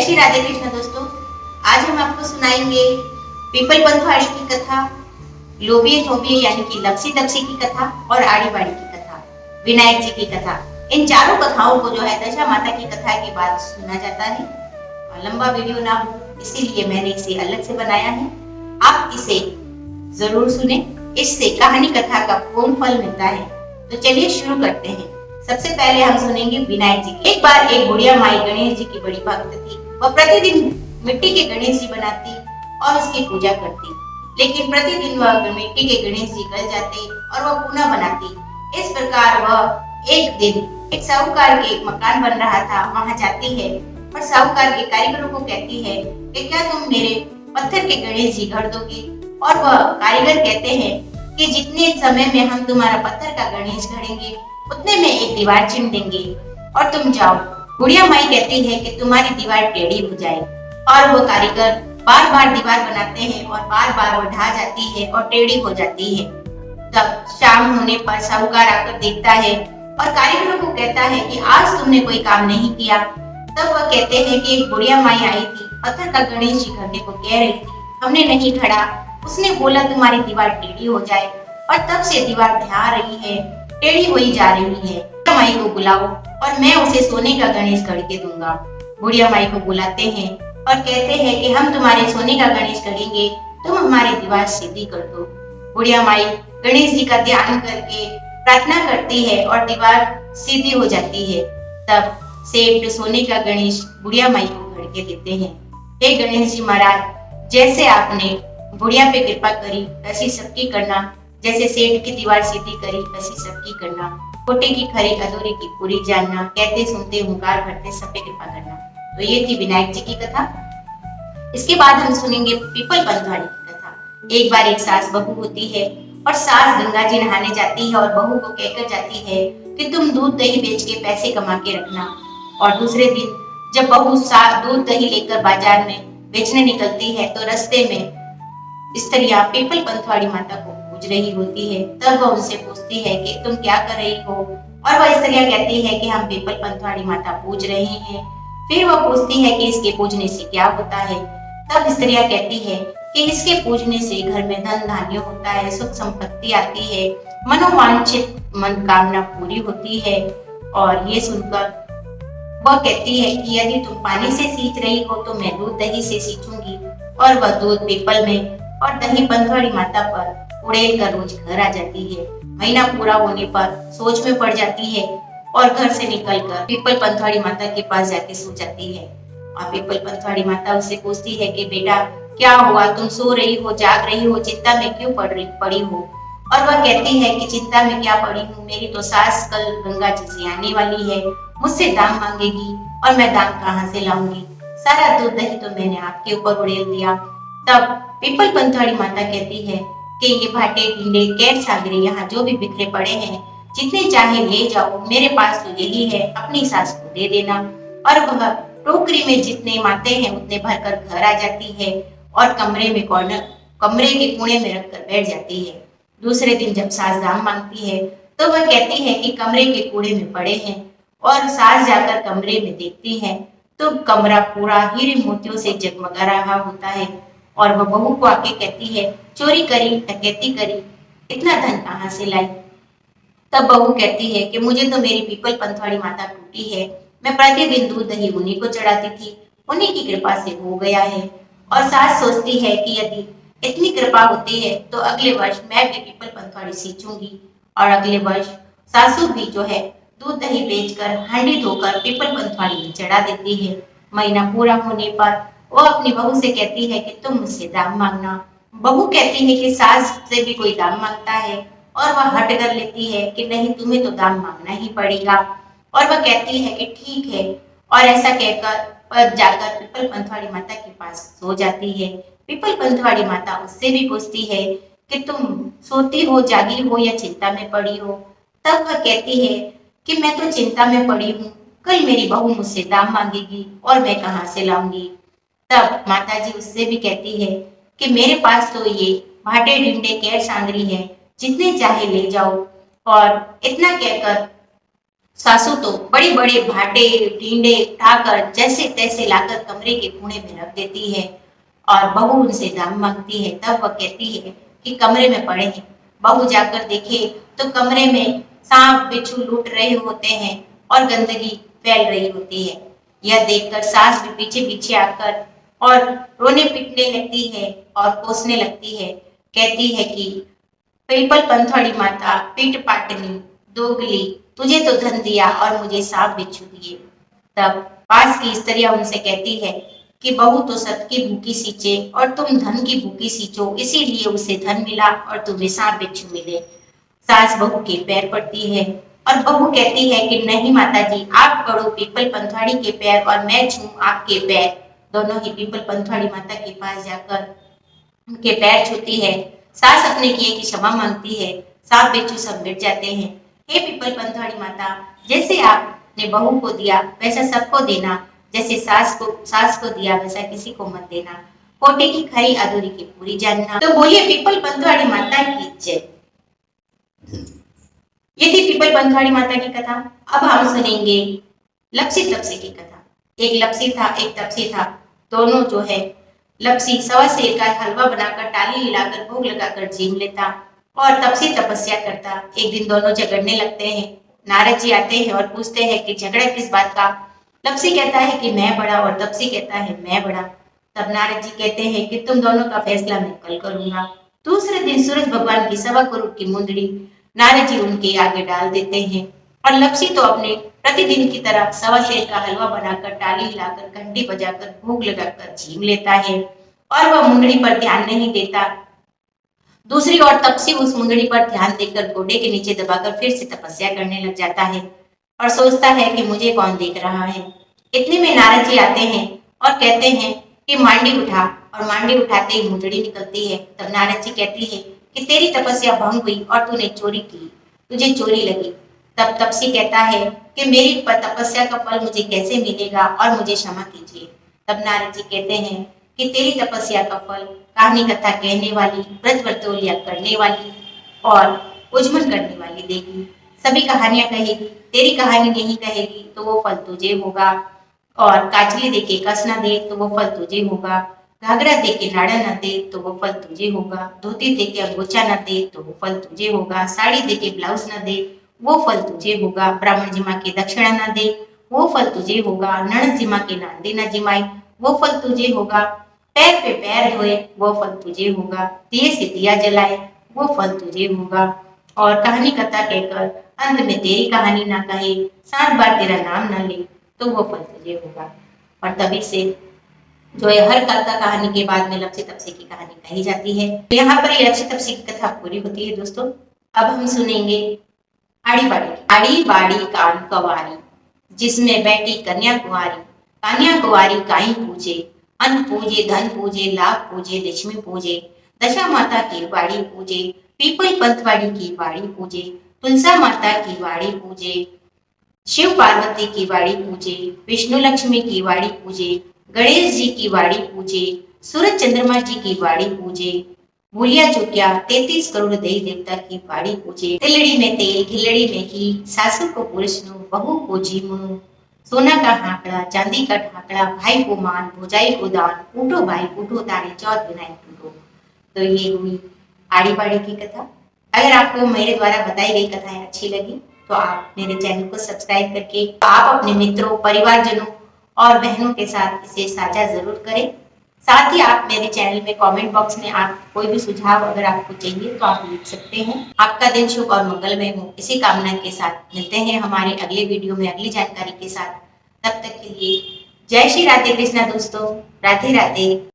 श्री राधे कृष्ण दोस्तों। आज हम आपको सुनाएंगे पीपल पंथवाड़ी की कथा, लोभिए थोभिए यानी कि लपसी तपसी की कथा और आड़ी बाड़ी की कथा, विनायक जी की कथा। इन चारों कथाओं को जो है दशा माता की कथा के बाद सुना जाता है। और लंबा वीडियो ना हो इसीलिए मैंने इसे अलग से बनाया है। आप इसे जरूर सुने, इससे कहानी कथा का पूर्ण फल मिलता है। तो चलिए शुरू करते हैं। सबसे पहले हम सुनेंगे विनायक जी की। एक बार एक बुढ़िया माई गणेश जी की बड़ी भक्त थी। वह प्रतिदिन मिट्टी के गणेश जी बनाती और उसकी पूजा करती, लेकिन प्रतिदिन वह मिट्टी के गणेश जी गल जाते और वह पुनः बनाती। इस प्रकार वह एक दिन एक साहूकार के एक मकान बन रहा था, वहां जाती है और साहूकार के कारीगरों को कहती है कि क्या तुम मेरे पत्थर के गणेश जी गढ़ दोगे? और वह कारीगर कहते हैं कि जितने समय में हम तुम्हारा पत्थर का गणेश गढ़ेंगे उतने में एक दीवार चिन देंगे और तुम जाओ। बुढ़िया माई कहती है कि तुम्हारी दीवार टेढ़ी हो जाए, और वो कारीगर बार बार दीवार बनाते हैं और बार बार वो ढह जाती है और टेढ़ी हो जाती है। तब शाम होने पर साहूकार आकर देखता है और कारीगरों को कहता है कि आज तुमने कोई काम नहीं किया। तब वह कहते हैं कि एक बुढ़िया माई आई थी, पत्थर का गणेश जी गढ़ने को कह रही थी, हमने नहीं गढ़ा। उसने बोला तुम्हारी दीवार टेढ़ी हो जाए, और तब से दीवार ढह रही है, टेढ़ी हुई जा रही है। माई को बुलाओ और मैं उसे सोने का गणेश गढ़ के दूंगा। बुढ़िया माई को बुलाते हैं और कहते हैं कि हम तुम्हारे सोने का गणेश गढ़ेंगे, तुम हमारी दीवार सीधी कर दो। बुढ़िया माई गणेश जी का ध्यान करके प्रार्थना करती है और दीवार सीधी हो जाती है। तब सेठ सोने का गणेश बुढ़िया माई को गढ़ के देते हैं। हे गणेश जी महाराज, जैसे आपने बुढ़िया पे कृपा करी वैसी सबकी करना, जैसे सेठ की दीवार सीधी करी वैसी सबकी करना, खोटे की खरी अधूरी की पूरी जानना, कहते सुनते हुंकार भरते सब पे कृपा करना। तो ये थी विनायक जी की कथा। इसके बाद हम सुनेंगे पीपल पंथवाड़ी की कथा। एक बार एक सास बहू होती है और सास गंगा जी नहाने जाती है और बहू को कहकर जाती है कि तुम दूध दही बेच के पैसे कमा के रखना। और दूसरे दिन जब बहू दूध दही लेकर बाजार में बेचने निकलती है तो रास्ते में स्त्रियां पीपल पंथवाड़ी माता को पूज रही होती है। तब वह उनसे पूछती है कि तुम क्या कर रही हो? और वह स्त्रियां कहती है कि हम पीपल पंथवाड़ी माता पूज रहे हैं। फिर वह पूछती है कि इसके पूजने से क्या होता है? तब स्त्रियां कहती है कि इसके पूजने से घर में धन धान्य होता है, सुख संपत्ति आती है, मनोवांछित मनोकामना पूरी होती है। और ये सुनकर वह कहती है कि यदि तुम पानी से सींच रही हो तो मैं दूध दही से सींचूंगी। और वह दूध पीपल में और दही पंथवाड़ी माता पर उड़ेल कर रोज घर आ जाती है। महीना पूरा होने पर सोच में पड़ जाती है और घर से निकलकर पीपल पंथवाड़ी माता के पास जाके सो जाती है। और पीपल पंथवाड़ी माता उससे पूछती है कि बेटा क्या हुआ, तुम सो रही हो, जाग रही हो, चिंता में क्यों पड़ी हो? और वह कहती है कि चिंता में क्या पड़ी हूँ, मेरी तो सास कल गंगा जी से आने वाली है, मुझसे दाम मांगेगी और मैं दाम कहाँ से लाऊंगी? सारा दूध दही तो मैंने आपके ऊपर उड़ेल दिया। तब पीपल पंथवाड़ी माता कहती है कि ये भाटे ढींडे कैर सागरे यहाँ जो भी बिखरे पड़े हैं, जितने चाहे ले जाओ, मेरे पास तो यही है, अपनी सास को दे देना। और वह टोकरी में जितने माते हैं उतने भरकर घर आ जाती है और कमरे के कोने में रखकर बैठ जाती है। दूसरे दिन जब सास दाम मांगती है तो वह कहती है कि कमरे के कूड़े में पड़े हैं। और सास जाकर कमरे में देखती है तो कमरा पूरा हीरे मोतियों से जगमगा रहा होता है। और वह बहू को आके कहती है चोरी करी, डकैती करी, इतना धन कहाँ से लाई? तब बहू कहती है कि मुझे तो मेरी पीपल पंथवाड़ी माता टूटी है, मैं प्रतिदिन दूध दही उन्हीं को चढ़ाती थी, उन्हीं की कृपा से हो गया है। और सास सोचती है कि यदि इतनी कृपा होती है तो अगले वर्ष मैं भी पीपल पंथवाड़ी सींचूंगी। और अगले वर्ष सासू भी जो है दूध दही बेचकर हांडी धोकर पीपल पंथवाड़ी में चढ़ा देती है। महीना पूरा होने पर वह अपनी बहू से कहती है कि तुम मुझसे दाम मांगना। बहू कहती है कि सास से भी कोई दाम मांगता है, और वह हट कर लेती है कि नहीं, तुम्हें तो दाम मांगना ही पड़ेगा। और वह कहती है कि ठीक है, और ऐसा कहकर पर जाकर पीपल पंथवाड़ी माता के पास सो जाती है। पीपल पंथवाड़ी माता उससे भी पूछती है कि तुम सोती हो, जागी हो या चिंता में पड़ी हो? तब वह कहती है कि मैं तो चिंता में पड़ी हूँ, कल मेरी बहू मुझसे दाम मांगेगी और मैं कहाँ से लाऊंगी? तब माताजी उससे भी कहती है कि मेरे पास तो ये भाटे ढिंडे कैर सांगरी है, जितने चाहे ले जाओ। और इतना कहकर सासू तो बड़े बड़े भाटे टींडे उठाकर जैसे तैसे लाकर कमरे के कोने में रख देती है और बहू उनसे दाम मांगती है। तब वह कहती है कि कमरे में पड़े हैं। बहू जाकर देखे तो कमरे में सांप बिच्छू लूट रहे होते हैं और गंदगी फैल रही होती है। यह देखकर सास भी पीछे पीछे आकर और रोने पीटने लगती है और कोसने लगती है। कहती है कि पीपल पंथवाड़ी माता पीठ पाटनी दोगली, तुझे तो धन दिया और मुझे सांप बिच्छू दिए। तब पास की स्त्रियां उनसे कहती है कि बहू तो सत की भूखी सींचे और तुम धन की भूखी सींचो, इसीलिए उसे धन मिला और तुम्हें सांप बिच्छू मिले। सास बहू के पैर पड़ती है और बहू कहती है कि नहीं माता जी, आप पढ़ो पीपल पंथवाड़ी के पैर और मैं छूं आपके पैर। दोनों ही पीपल पंथवाड़ी माता के पास जाकर उनके पैर छूती है। सास अपने किए की क्षमा मांगती है। सांप बिच्छू सब मिट जाते हैं। हे पीपल पंथवाड़ी माता, जैसे आपने बहू को दिया वैसा सबको देना, जैसे सास को दिया वैसा किसी को मत देना। कोटे की खरी अधूरी की पूरी जानना। तो बोलिए पीपल पंथवाड़ी माता की जय। ये थी पीपल पंथवाड़ी माता की कथा। अब हम सुनेंगे लपसी तपसी की कथा। एक लपसी था, एक तपसी था। दोनों जो है लपसी सवा सेर का हलवा बनाकर टाली हिलाकर भोग लगाकर जीम लेता और तपसी तपस्या करता। एक दिन दोनों झगड़ने लगते हैं। नारद जी आते हैं और पूछते हैं कि झगड़ा किस बात का। लपसी कहता है कि मैं बड़ा और तपसी कहता है मैं बड़ा। तब नारद जी कहते हैं कि तुम दोनों का फैसला मैं कल करूंगा। दूसरे दिन सूरज भगवान की 1.25 की मुंदड़ी नारद जी उनके आगे डाल देते हैं और लपसी तो अपने प्रतिदिन की तरह सवा सेर का हलवा बनाकर टाली हिलाकर घंटी बजाकर भोग लगाकर झीम लेता है और वह मुंदड़ी पर ध्यान नहीं देता। दूसरी ओर तपसी उस मुंदड़ी पर ध्यान देकर गोडे के नीचे दबाकर फिर से तपस्या करने लग जाता है और सोचता है कि मुझे कौन देख रहा है। इतने में नारद जी आते हैं और कहते हैं कि मांडी उठा, और मांडी उठाते ही मुंदड़ी निकलती है। तब नारद जी कहती है कि तेरी तपस्या भंग हुई और तूने चोरी की, तुझे चोरी लगी। तब तपसी कहता है कि मेरी तपस्या का फल मुझे कैसे मिलेगा और मुझे क्षमा कीजिए। तब नारद जी कहते हैं कि तेरी तपस्या का फल कहानी कथा कहने वाली, व्रत व्रतोलिया करने वाली और उज्जमन करने वाली देगी। सभी कहानियां कहेगी, तेरी कहानी नहीं कहेगी तो वो फल तुझे होगा। और काचली देके कस न दे तो वो फल तुझे होगा। घाघरा देके नाड़ा न दे तो वो फल तुझे होगा। धोती देके अंगोछा न दे तो वो फल तुझे होगा। साड़ी देके ब्लाउज न दे वो फल तुझे होगा। ब्राह्मण जिमा के दक्षिणा न दे वो फल तुझे होगा। नणद जिमा के नांदी न जिमाई वो फल तुझे होगा। पैर पे पैर धोए वो फल तुझे होगा। दिए से दिया जलाए वो फल तुझे होगा। और कहानी कथा कहकर अंत में तेरी कहानी ना कहे, 7 बार तेरा नाम ना ले तो वो फल तुझे होगा। और तभी से जो है हर कथा कहानी के बाद में लपसी तपसी की कहानी कही जाती है। तो यहाँ पर ये लपसी तपसी की कथा पूरी होती है दोस्तों। अब हम सुनेंगे आड़ी बाड़ी। आड़ी बाड़ी कान कवारी, जिसमें बैठी कन्या कुंवारी। कन्या कुंवारी काई पूजे, अन्न पूजे, धन पूजे, लाभ पूजे, लक्ष्मी पूजे। दशा माता की बाड़ी पूजे, पीपल पंथवाड़ी की बाड़ी पूजे, तुलसा माता की बाड़ी पूजे, शिव पार्वती की बाड़ी पूजे, विष्णु लक्ष्मी की बाड़ी पूजे, गणेश जी की बाड़ी पूजे, सूरज चंद्रमा जी की बाड़ी पूजे, भूलिया चुकिया 33 करोड़ देवी देवता की बाड़ी पूजे। तिलड़ी में तेल, खिलड़ी में घी, सासू को पुरुषनु, बहू को जीमुनु, सोना का हाकड़ा, चांदी का ढाकड़ा, भाई को मान, भौजाई को दान, उठो भाई उठो तारे चौथ विनायक टूटो। तो ये हुई आड़ी बाड़ी की कथा। अगर आपको मेरे द्वारा बताई गई कथाएं अच्छी लगी तो आप मेरे चैनल को सब्सक्राइब करके आप अपने मित्रों, परिवारजनों और बहनों के साथ इसे साझा जरूर करें। साथ ही आप मेरे चैनल में कमेंट बॉक्स में आप कोई भी सुझाव अगर आपको चाहिए तो आप लिख सकते हैं। आपका दिन शुभ और मंगलमय हो, इसी कामना के साथ मिलते हैं हमारे अगले वीडियो में अगली जानकारी के साथ। तब तक के लिए जय श्री राधे कृष्णा दोस्तों। राधे राधे।